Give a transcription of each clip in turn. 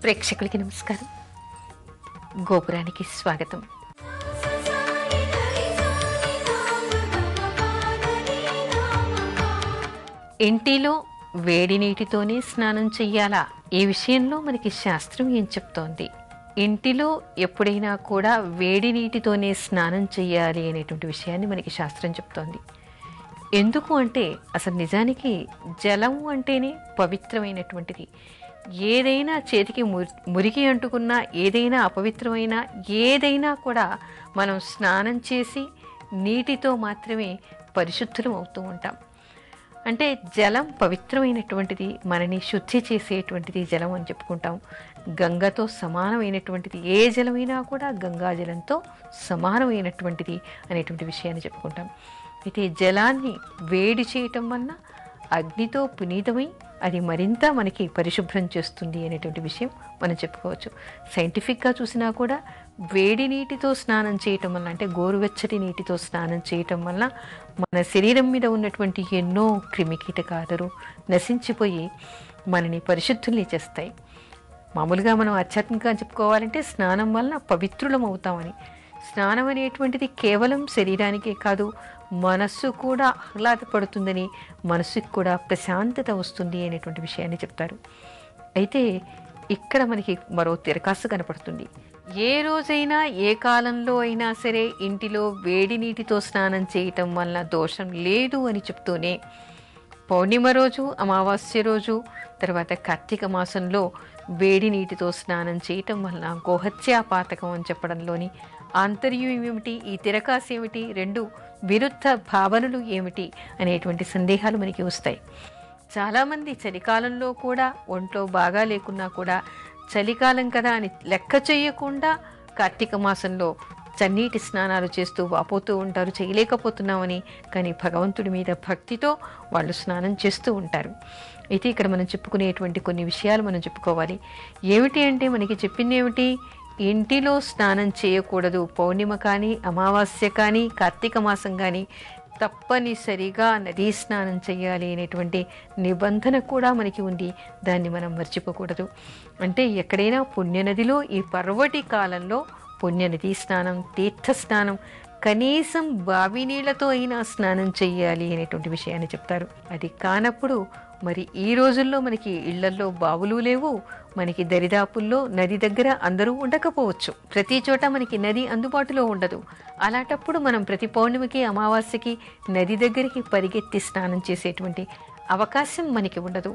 ప్రేక్షకులకి నమస్కారం. గోపురానికి స్వాగతం. ఇంటిలో వేడి నీటితోనే స్నానం చెయ్యాలా? ఈ విషయంలో మనకి శాస్త్రం ఏం చెప్తోంది? ఇంటిలో ఎప్పుడైనా కూడా వేడి నీటితోనే స్నానం చెయ్యాలి అనేటువంటి విషయాన్ని మనకి శాస్త్రం చెప్తోంది. ఎందుకు అంటే అసలు నిజానికి జలం అంటేనే పవిత్రమైనటువంటిది. ఏదైనా చేతికి మురికి అంటుకున్నా, ఏదైనా అపవిత్రమైన ఏదైనా కూడా మనం స్నానం చేసి నీటితో మాత్రమే పరిశుద్ధులం అవుతూ ఉంటాం. అంటే జలం పవిత్రమైనటువంటిది, మనని శుద్ధి చేసేటువంటిది జలం అని చెప్పుకుంటాం. గంగతో సమానమైనటువంటిది, ఏ జలమైనా కూడా గంగా జలంతో సమానమైనటువంటిది అనేటువంటి విషయాన్ని చెప్పుకుంటాం. అయితే జలాన్ని వేడి చేయటం వల్ల అగ్నితో పునీతమై అది మరింత మనకి పరిశుభ్రం చేస్తుంది అనేటువంటి విషయం మనం చెప్పుకోవచ్చు. సైంటిఫిక్గా చూసినా కూడా వేడి నీటితో స్నానం చేయటం వల్ల, అంటే గోరువెచ్చటి నీటితో స్నానం చేయటం వల్ల మన శరీరం మీద ఉన్నటువంటి ఎన్నో క్రిమికీటకాదులు నశించిపోయి మనని పరిశుద్ధుల్ని చేస్తాయి. మామూలుగా మనం ఆధ్యాత్మికంగా చెప్పుకోవాలంటే స్నానం వల్ల పవిత్రులం అవుతామని. స్నానం అనేటువంటిది కేవలం శరీరానికే కాదు, మనస్సు కూడా ఆహ్లాదపడుతుందని, మనస్సుకి కూడా ప్రశాంతత వస్తుంది అనేటువంటి విషయాన్ని చెప్తారు. అయితే ఇక్కడ మనకి మరో తిరకాసు కనపడుతుంది. ఏ రోజైనా ఏ కాలంలో అయినా సరే ఇంటిలో వేడి నీటితో స్నానం చేయటం వల్ల దోషం లేదు అని చెప్తూనే పౌర్ణిమ రోజు, అమావాస్య రోజు, తర్వాత కార్తీక మాసంలో వేడి నీటితో స్నానం చేయటం వల్ల గోహత్యాపాతకం అని చెప్పడంలోని ఆంతర్యం ఏమిటి, ఈ తిరకాసు ఏమిటి, రెండు విరుద్ధ భావనలు ఏమిటి అనేటువంటి సందేహాలు మనకి వస్తాయి. చాలామంది చలికాలంలో కూడా ఒంట్లో బాగా లేకున్నా కూడా చలికాలం కదా అని లెక్క చేయకుండా కార్తీక మాసంలో చన్నీటి స్నానాలు చేస్తూ వాపోతూ ఉంటారు, చేయలేకపోతున్నామని. కానీ భగవంతుడి మీద భక్తితో వాళ్ళు స్నానం చేస్తూ ఉంటారు. అయితే ఇక్కడ మనం చెప్పుకునేటువంటి కొన్ని విషయాలు మనం చెప్పుకోవాలి. ఏమిటి అంటే మనకి చెప్పింది ఏమిటి? ఇంటిలో స్నానం చేయకూడదు. పౌర్ణిమ కానీ, అమావాస్య కానీ, కార్తీక మాసం కానీ తప్పనిసరిగా నదీ స్నానం చేయాలి అనేటువంటి నిబంధన కూడా మనకి ఉంది. దాన్ని మనం మర్చిపోకూడదు. అంటే ఎక్కడైనా పుణ్యనదిలో ఈ పర్వటి కాలంలో పుణ్యనదీ స్నానం, తీర్థ స్నానం, కనీసం బావి నీళ్లతో అయినా స్నానం చెయ్యాలి అనేటువంటి విషయాన్ని చెప్తారు. అది కానప్పుడు మరి ఈ రోజుల్లో మనకి ఇళ్లల్లో బావులు లేవు, మనకి దరిదాపుల్లో నది దగ్గర అందరూ ఉండకపోవచ్చు, ప్రతి చోట మనకి నది అందుబాటులో ఉండదు. అలాంటప్పుడు మనం ప్రతి పౌర్ణమికి, అమావాస్యకి నది దగ్గరికి పరిగెత్తి స్నానం చేసేటువంటి అవకాశం మనకి ఉండదు.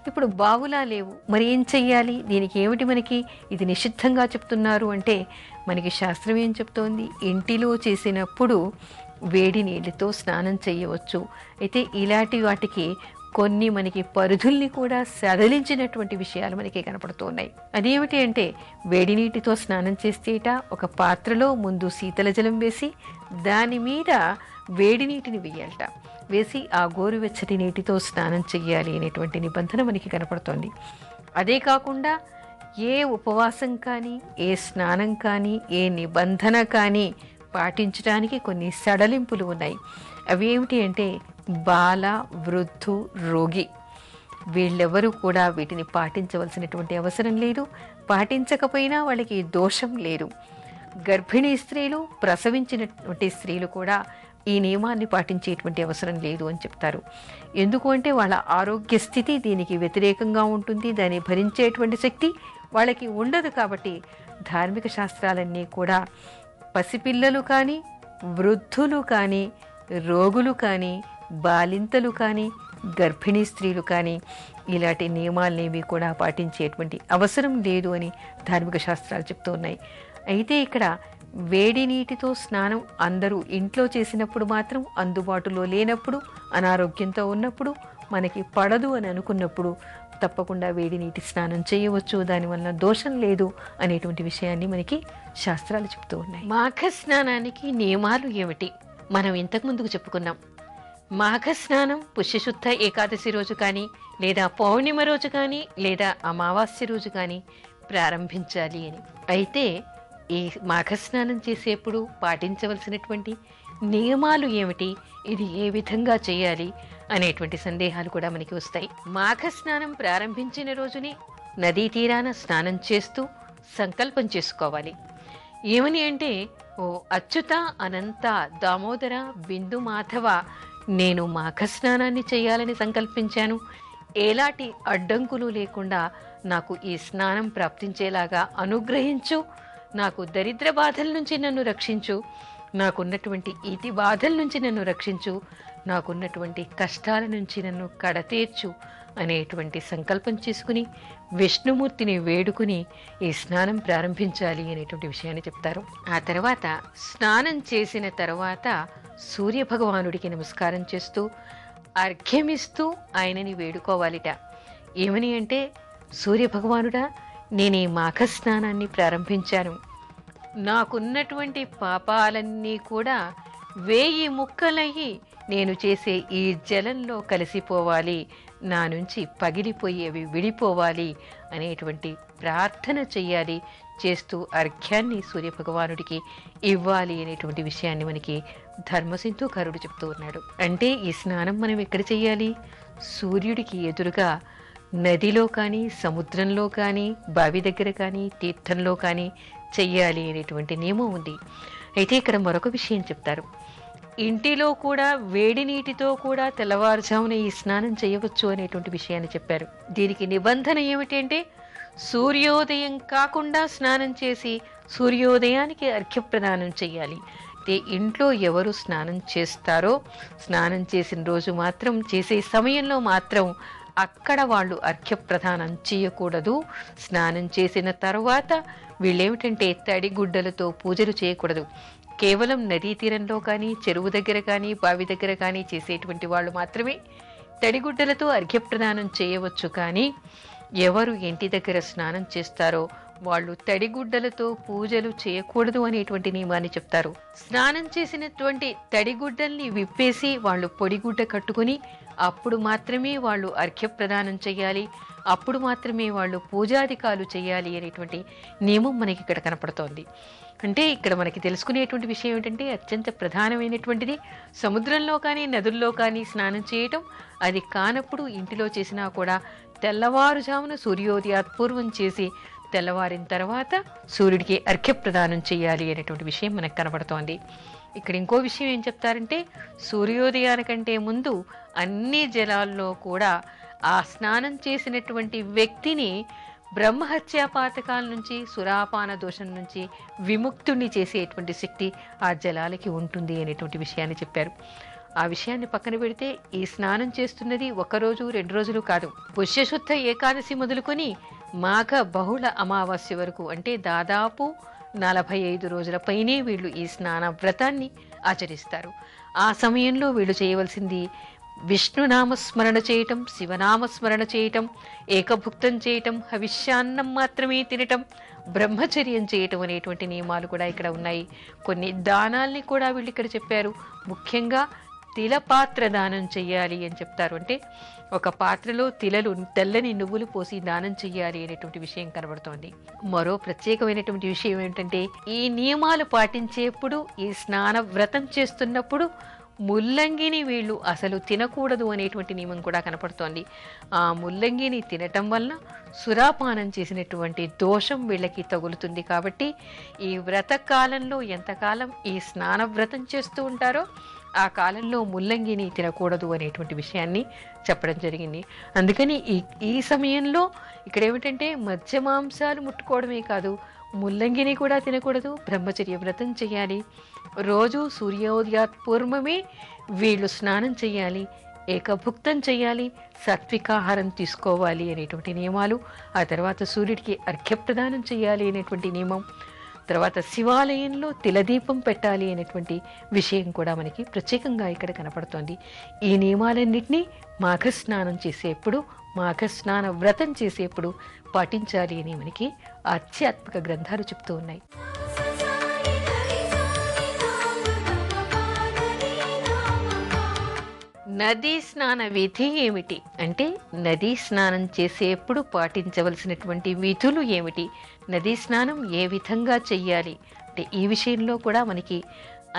ఇప్పుడు బావులా లేవు, మరి ఏం చెయ్యాలి? దీనికి ఏమిటి మనకి ఇది నిషిద్ధంగా చెప్తున్నారు అంటే మనకి శాస్త్రం ఏం చెప్తోంది? ఇంటిలో చేసినప్పుడు వేడి నీళ్ళతో స్నానం చేయవచ్చు. అయితే ఇలాంటి వాటికి కొన్ని మనకి పరిధుల్ని కూడా సడలించినటువంటి విషయాలు మనకి కనపడుతున్నాయి. అదేమిటి అంటే వేడి నీటితో స్నానం చేసేట ఒక పాత్రలో ముందు శీతల జలం వేసి దాని మీద వేడి నీటిని వేయాలట. వేసి ఆ గోరువెచ్చటి నీటితో స్నానం చెయ్యాలి అనేటువంటి నిబంధన మనకి కనపడుతోంది. అదే కాకుండా ఏ ఉపవాసం కానీ, ఏ స్నానం కానీ, ఏ నిబంధన కానీ పాటించడానికి కొన్ని సడలింపులు ఉన్నాయి. అవి ఏమిటి అంటే బాల, వృద్ధు, రోగి వీళ్ళెవరూ కూడా వీటిని పాటించవలసినటువంటి అవసరం లేదు. పాటించకపోయినా వాళ్ళకి దోషం లేదు. గర్భిణీ స్త్రీలు, ప్రసవించినటువంటి స్త్రీలు కూడా ఈ నియమాన్ని పాటించేటువంటి అవసరం లేదు అని చెప్తారు. ఎందుకు అంటే వాళ్ళ ఆరోగ్య స్థితి దీనికి వ్యతిరేకంగా ఉంటుంది, దాన్ని భరించేటువంటి శక్తి వాళ్ళకి ఉండదు. కాబట్టి ధార్మిక శాస్త్రాలన్నీ కూడా పసిపిల్లలు కానీ, వృద్ధులు కానీ, రోగులు కానీ, బాలింతలు కానీ, గర్భిణీ స్త్రీలు కానీ ఇలాంటి నియమాలనేవి కూడా పాటించేటువంటి అవసరం లేదు అని ధార్మిక శాస్త్రాలు చెప్తూ ఉన్నాయి. అయితే ఇక్కడ వేడి నీటితో స్నానం అందరూ ఇంట్లో చేసినప్పుడు మాత్రం, అందుబాటులో లేనప్పుడు, అనారోగ్యంతో ఉన్నప్పుడు, మనకి పడదు అని అనుకున్నప్పుడు తప్పకుండా వేడి నీటి స్నానం చేయవచ్చు. దానివల్ల దోషం లేదు అనేటువంటి విషయాన్ని మనకి శాస్త్రాలు చెప్తూ ఉన్నాయి. మాఘ స్నానానికి నియమాలు ఏమిటి? మనం ఇంతకు ముందుకు చెప్పుకున్నాం. మాఘ స్నానం పుష్యశుద్ధ ఏకాదశి రోజు కానీ, లేదా పౌర్ణిమ రోజు కానీ, లేదా అమావాస్య రోజు కానీ ప్రారంభించాలి అని. అయితే ఈ మాఘస్నానం చేసేప్పుడు పాటించవలసినటువంటి నియమాలు ఏమిటి, ఇది ఏ విధంగా చేయాలి అనేటువంటి సందేహాలు కూడా మనకి వస్తాయి. మాఘస్నానం ప్రారంభించిన రోజుని నదీ తీరాన స్నానం చేస్తూ సంకల్పం చేసుకోవాలి. ఏమని అంటే, ఓ అచ్యుత అనంత దామోదర బిందు మాధవ, నేను మాఘస్నానాన్ని చేయాలని సంకల్పించాను. ఎలాంటి అడ్డంకులు లేకుండా నాకు ఈ స్నానం ప్రాప్తించేలాగా అనుగ్రహించు. నాకు దరిద్ర బాధల నుంచి నన్ను రక్షించు. నాకున్నటువంటి ఈతి బాధల నుంచి నన్ను రక్షించు. నాకున్నటువంటి కష్టాల నుంచి నన్ను కడతీర్చు అనేటువంటి సంకల్పం చేసుకుని విష్ణుమూర్తిని వేడుకుని ఈ స్నానం ప్రారంభించాలి అనేటువంటి విషయాన్ని చెప్తారు. ఆ తర్వాత స్నానం చేసిన తర్వాత సూర్యభగవానుడికి నమస్కారం చేస్తూ అర్ఘ్యమిస్తూ ఆయనని వేడుకోవాలిట. ఏమని అంటే, సూర్యభగవానుడా, నేను ఈ మాఘస్నానాన్ని ప్రారంభించాను. నాకున్నటువంటి పాపాలన్నీ కూడా 1000 ముక్కలయ్యి నేను చేసే ఈ జలంలో కలిసిపోవాలి, నా నుంచి పగిలిపోయేవి విడిపోవాలి అనేటువంటి ప్రార్థన చెయ్యాలి. చేస్తూ అర్ఘ్యాన్ని సూర్యభగవానుడికి ఇవ్వాలి అనేటువంటి విషయాన్ని మనకి ధర్మసింధుకారుడు చెప్తూ ఉన్నాడు. అంటే ఈ స్నానం మనం ఎక్కడ చెయ్యాలి? సూర్యుడికి ఎదురుగా నదిలో కానీ, సముద్రంలో కానీ, బావి దగ్గర కానీ, తీర్థంలో కానీ చెయ్యాలి అనేటువంటి నియమం ఉంది. అయితే ఇక్కడ మరొక విషయం చెప్తారు. ఇంటిలో కూడా వేడి నీటితో కూడా తెల్లవారుజామున ఈ స్నానం చేయవచ్చు అనేటువంటి విషయాన్ని చెప్పారు. దీనికి నిబంధన ఏమిటంటే, సూర్యోదయం కాకుండా స్నానం చేసి సూర్యోదయానికి అర్ఘ్యప్రదానం చెయ్యాలి. అయితే ఇంట్లో ఎవరు స్నానం చేస్తారో, స్నానం చేసిన రోజు మాత్రం, చేసే సమయంలో మాత్రం అక్కడ వాళ్ళు అర్ఘ్యప్రదానం చేయకూడదు. స్నానం చేసిన తర్వాత వీళ్ళేమిటంటే తడిగుడ్డలతో పూజలు చేయకూడదు. కేవలం నదీ తీరంలో కానీ, చెరువు దగ్గర కానీ, బావి దగ్గర కానీ చేసేటువంటి వాళ్ళు మాత్రమే తడిగుడ్డలతో అర్ఘ్యప్రదానం చేయవచ్చు. కానీ ఎవరు ఇంటి దగ్గర స్నానం చేస్తారో వాళ్ళు తడిగుడ్డలతో పూజలు చేయకూడదు అనేటువంటి నియమాన్ని చెప్తారు. స్నానం చేసినటువంటి తడిగుడ్డల్ని విప్పేసి వాళ్ళు పొడిగుడ్డ కట్టుకుని అప్పుడు మాత్రమే వాళ్ళు అర్ఘ్యప్రదానం చేయాలి. అప్పుడు మాత్రమే వాళ్ళు పూజాధికాలు చేయాలి అనేటువంటి నియమం మనకి ఇక్కడ కనపడుతోంది. అంటే ఇక్కడ మనకి తెలుసుకునేటువంటి విషయం ఏమిటంటే, అత్యంత ప్రధానమైనటువంటిది సముద్రంలో కానీ, నదుల్లో కానీ స్నానం చేయటం. అది కానప్పుడు ఇంటిలో చేసినా కూడా తెల్లవారుజామున సూర్యోదయాత్పూర్వం చేసి తెల్లవారిన తర్వాత సూర్యుడికి అర్ఘ్యప్రదానం చేయాలి అనేటువంటి విషయం మనకు కనబడుతోంది. ఇక్కడ ఇంకో విషయం ఏం చెప్తారంటే, సూర్యోదయానికంటే ముందు అన్ని జలాల్లో కూడా ఆ స్నానం చేసినటువంటి వ్యక్తిని బ్రహ్మహత్యా పాతకాల నుంచి, సురాపాన దోషం నుంచి విముక్తుణ్ణి చేసేటువంటి శక్తి ఆ జలాలకి ఉంటుంది అనేటువంటి విషయాన్ని చెప్పారు. ఆ విషయాన్ని పక్కన పెడితే ఈ స్నానం చేస్తున్నది 1 రోజు 2 రోజులు కాదు. పుష్యశుద్ధ ఏకాదశి మొదలుకొని మాఘ బహుళ అమావాస్య వరకు, అంటే దాదాపు 45 రోజుల పైనే వీళ్ళు ఈ స్నాన వ్రతాన్ని ఆచరిస్తారు. ఆ సమయంలో వీళ్ళు చేయవలసింది విష్ణునామస్మరణ చేయటం, శివనామస్మరణ చేయటం, ఏకభుక్తం చేయటం, హవిష్యాన్నం మాత్రమే తినటం, బ్రహ్మచర్యం చేయటం అనేటువంటి నియమాలు కూడా ఇక్కడ ఉన్నాయి. కొన్ని దానాల్ని కూడా వీళ్ళు ఇక్కడ చెప్పారు. ముఖ్యంగా తిలపాత్ర దానం చెయ్యాలి అని చెప్తారు. అంటే ఒక పాత్రలో తెల్లని నువ్వులు పోసి దానం చెయ్యాలి అనేటువంటి విషయం కనబడుతోంది. మరో ప్రత్యేకమైనటువంటి విషయం ఏంటంటే, ఈ నియమాలు పాటించేప్పుడు, ఈ స్నాన వ్రతం చేస్తున్నప్పుడు ముల్లంగిని వీళ్ళు అసలు తినకూడదు అనేటువంటి నియమం కూడా కనపడుతోంది. ఆ ముల్లంగిని తినటం వలన సురాపానం చేసినటువంటి దోషం వీళ్ళకి తగులుతుంది. కాబట్టి ఈ వ్రత కాలంలో ఎంతకాలం ఈ స్నాన వ్రతం చేస్తూ ఉంటారో ఆ కాలంలో ముల్లంగిని తినకూడదు అనేటువంటి విషయాన్ని చెప్పడం జరిగింది. అందుకని ఈ సమయంలో ఇక్కడ ఏమిటంటే, మత్స్య మాంసాలు ముట్టుకోవడమే కాదు, ముల్లంగిని కూడా తినకూడదు. బ్రహ్మచర్య వ్రతం చేయాలి. రోజు సూర్యోదయాత్పూర్వమే వీళ్ళు స్నానం చేయాలి, ఏకభుక్తం చేయాలి, సాత్వికాహారం తీసుకోవాలి అనేటువంటి నియమాలు. ఆ తర్వాత సూర్యుడికి అర్ఘ్యప్రదానం చేయాలి అనేటువంటి నియమం. తర్వాత శివాలయంలో తిలదీపం పెట్టాలి అనేటువంటి విషయం కూడా మనకి ప్రత్యేకంగా ఇక్కడ కనపడుతోంది. ఈ నియమాలన్నింటినీ మాఘస్నానం చేసేప్పుడు, మాఘస్నాన వ్రతం చేసేప్పుడు పాటించాలి అని మనకి ఆధ్యాత్మిక గ్రంథాలు చెప్తూ ఉన్నాయి. నదీ స్నాన విధి ఏమిటి అంటే, నదీ స్నానం చేసేప్పుడు పాటించవలసినటువంటి విధులు ఏమిటి, నదీ స్నానం ఏ విధంగా చెయ్యాలి అంటే, ఈ విషయంలో కూడా మనకి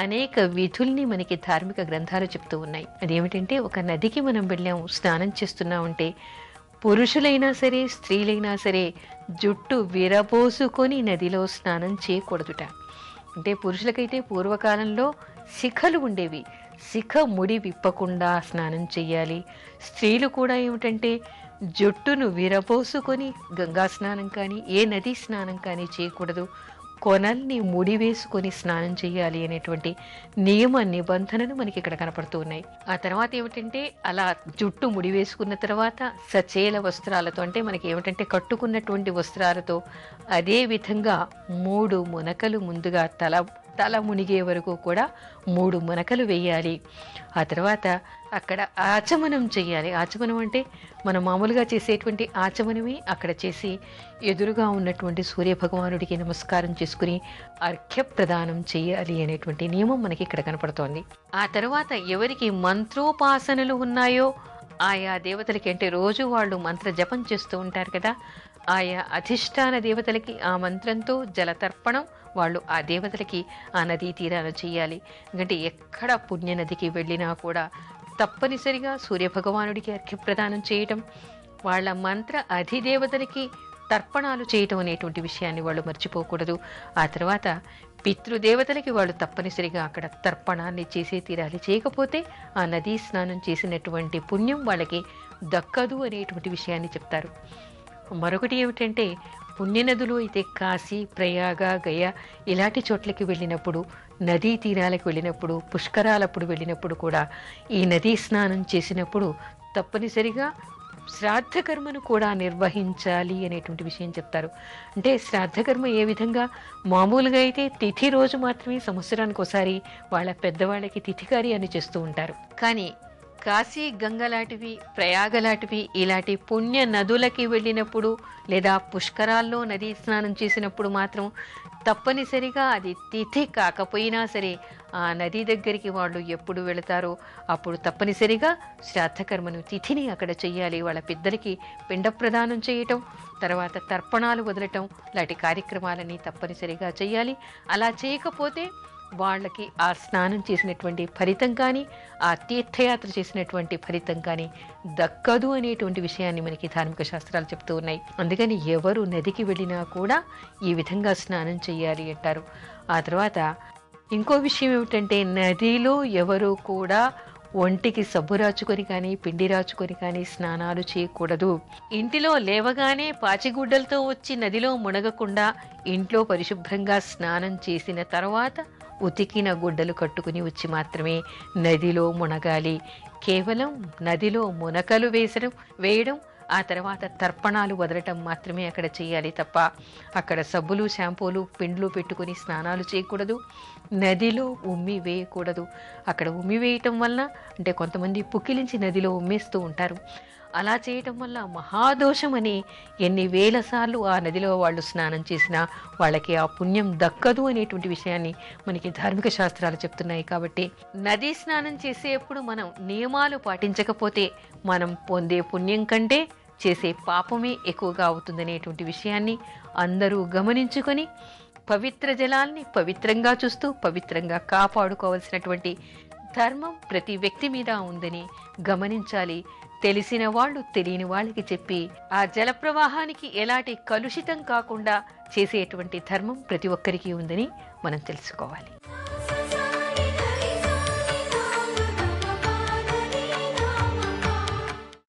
అనేక విధుల్ని మనకి ధార్మిక గ్రంథాలు చెప్తూ ఉన్నాయి. అదేమిటంటే, ఒక నదికి మనం వెళ్ళాము, స్నానం చేస్తున్నామంటే పురుషులైనా సరే స్త్రీలైనా సరే జుట్టు విరబోసుకొని నదిలో స్నానం చేయకూడదుట. అంటే పురుషులకైతే పూర్వకాలంలో శిఖలు ఉండేవి, శిఖ ముడి విప్పకుండా స్నానం చెయ్యాలి. స్త్రీలు కూడా ఏమిటంటే జుట్టును విరబోసుకొని గంగా స్నానం కానీ ఏ నదీ స్నానం కానీ చేయకూడదు, కొనల్ని ముడి వేసుకొని స్నానం చేయాలి అనేటువంటి నియమ నిబంధనలు మనకి ఇక్కడ కనపడుతూ ఉన్నాయి. ఆ తర్వాత ఏమిటంటే అలా జుట్టు ముడి వేసుకున్న తర్వాత సచేల వస్త్రాలతో, అంటే మనకి ఏమిటంటే కట్టుకున్నటువంటి వస్త్రాలతో అదే విధంగా 3 మునకలు ముందుగా తల మునిగే వరకు కూడా 3 మునకలు వేయాలి. ఆ తర్వాత అక్కడ ఆచమనం చెయ్యాలి. ఆచమనం అంటే మనం మామూలుగా చేసేటువంటి ఆచమనమే అక్కడ చేసి ఎదురుగా ఉన్నటువంటి సూర్యభగవానుడికి నమస్కారం చేసుకుని అర్ఘ్య ప్రదానం చేయాలి అనేటువంటి నియమం మనకి ఇక్కడ కనపడుతోంది. ఆ తర్వాత ఎవరికి మంత్రోపాసనలు ఉన్నాయో ఆయా దేవతలకి, అంటే రోజు వాళ్ళు మంత్ర జపం చేస్తూ ఉంటారు కదా, ఆయా అధిష్టాన దేవతలకి ఆ మంత్రంతో జలతర్పణం వాళ్ళు ఆ దేవతలకి ఆ నదీ తీరాలు చేయాలి. ఎందుకంటే ఎక్కడ పుణ్యనదికి వెళ్ళినా కూడా తప్పనిసరిగా సూర్యభగవానుడికి అర్ఘ్యప్రదానం చేయటం, వాళ్ళ మంత్ర అధిదేవతలకి తర్పణాలు చేయటం అనేటువంటి విషయాన్ని వాళ్ళు మర్చిపోకూడదు. ఆ తర్వాత పితృదేవతలకి వాళ్ళు తప్పనిసరిగా అక్కడ తర్పణాన్ని చేసే తీరాలి. చేయకపోతే ఆ నదీ స్నానం చేసినటువంటి పుణ్యం వాళ్ళకి దక్కదు అనేటువంటి విషయాన్ని చెప్తారు. మరొకటి ఏమిటంటే పుణ్యనదులు అయితే కాశీ, ప్రయాగ, గయ ఇలాంటి చోట్లకి వెళ్ళినప్పుడు, నదీ తీరాలకు వెళ్ళినప్పుడు, పుష్కరాలప్పుడు వెళ్ళినప్పుడు కూడా ఈ నదీ స్నానం చేసినప్పుడు తప్పనిసరిగా శ్రాద్ధకర్మను కూడా నిర్వహించాలి అనేటువంటి విషయం చెప్తారు. అంటే శ్రాద్ధకర్మ ఏ విధంగా, మామూలుగా అయితే తిథి రోజు మాత్రమే సంవత్సరానికి ఒకసారి వాళ్ళ పెద్దవాళ్ళకి తిథి కార్యాన్ని చేస్తూ ఉంటారు. కానీ కాశీ, గంగలాంటివి, ప్రయాగలాంటివి ఇలాంటి పుణ్య నదులకి వెళ్ళినప్పుడు లేదా పుష్కరాల్లో నదీ స్నానం చేసినప్పుడు మాత్రం తప్పనిసరిగా అది తిథి కాకపోయినా సరే ఆ నది దగ్గరికి వాళ్ళు ఎప్పుడు వెళతారో అప్పుడు తప్పనిసరిగా శ్రాద్ధకర్మను, తిథిని అక్కడ చెయ్యాలి. వాళ్ళ పెద్దలకి పిండ ప్రదానం చేయటం, తర్వాత తర్పణాలు వదలటం లాంటి కార్యక్రమాలని తప్పనిసరిగా చెయ్యాలి. అలా చేయకపోతే వాళ్ళకి ఆ స్నానం చేసినటువంటి ఫలితం కానీ, ఆ తీర్థయాత్ర చేసినటువంటి ఫలితం కానీ దక్కదు అనేటువంటి విషయాన్ని మనకి ధార్మిక శాస్త్రాలు చెప్తూ ఉన్నాయి. అందుకని ఎవరు నదికి వెళ్ళినా కూడా ఈ విధంగా స్నానం చేయాలి అంటారు. ఆ తర్వాత ఇంకో విషయం ఏమిటంటే నదిలో ఎవరు కూడా ఒంటికి సబ్బు రాచుకొని కానీ పిండి రాచుకొని కానీ స్నానాలు చేయకూడదు. ఇంటిలో లేవగానే పాచిగుడ్డలతో వచ్చి నదిలో మునగకుండా ఇంట్లో పరిశుభ్రంగా స్నానం చేసిన తర్వాత ఉతికిన గుడ్డలు కట్టుకుని వచ్చి మాత్రమే నదిలో మునగాలి. కేవలం నదిలో మునకలు వేయడం, ఆ తర్వాత తర్పణాలు వదలటం మాత్రమే అక్కడ చేయాలి తప్ప అక్కడ సబ్బులు, షాంపూలు, పిండ్లు పెట్టుకుని స్నానాలు చేయకూడదు. నదిలో ఉమ్మి వేయకూడదు. అక్కడ ఉమ్మి వేయటం వల్ల, అంటే కొంతమంది పుక్కిలించి నదిలో ఉమ్మేస్తూ ఉంటారు, అలా చేయటం వల్ల మహాదోషం అని ఎన్ని వేల సార్లు ఆ నదిలో వాళ్ళు స్నానం చేసినా వాళ్ళకి ఆ పుణ్యం దక్కదు అనేటువంటి విషయాన్ని మనకి ధార్మిక శాస్త్రాలు చెప్తున్నాయి. కాబట్టి నదీ స్నానం చేసేప్పుడు మనం నియమాలు పాటించకపోతే మనం పొందే పుణ్యం కంటే చేసే పాపమే ఎక్కువగా అవుతుందనేటువంటి విషయాన్ని అందరూ గమనించుకొని పవిత్ర జలాల్ని పవిత్రంగా చూస్తూ పవిత్రంగా కాపాడుకోవాల్సినటువంటి ధర్మం ప్రతి వ్యక్తి మీద ఉందని గమనించాలి. తెలిసిన వాళ్ళు తెలియని వాళ్ళకి చెప్పి ఆ జల ప్రవాహానికి ఎలాంటి కలుషితం కాకుండా చేసేటువంటి ధర్మం ప్రతి ఒక్కరికి ఉందని మనం తెలుసుకోవాలి.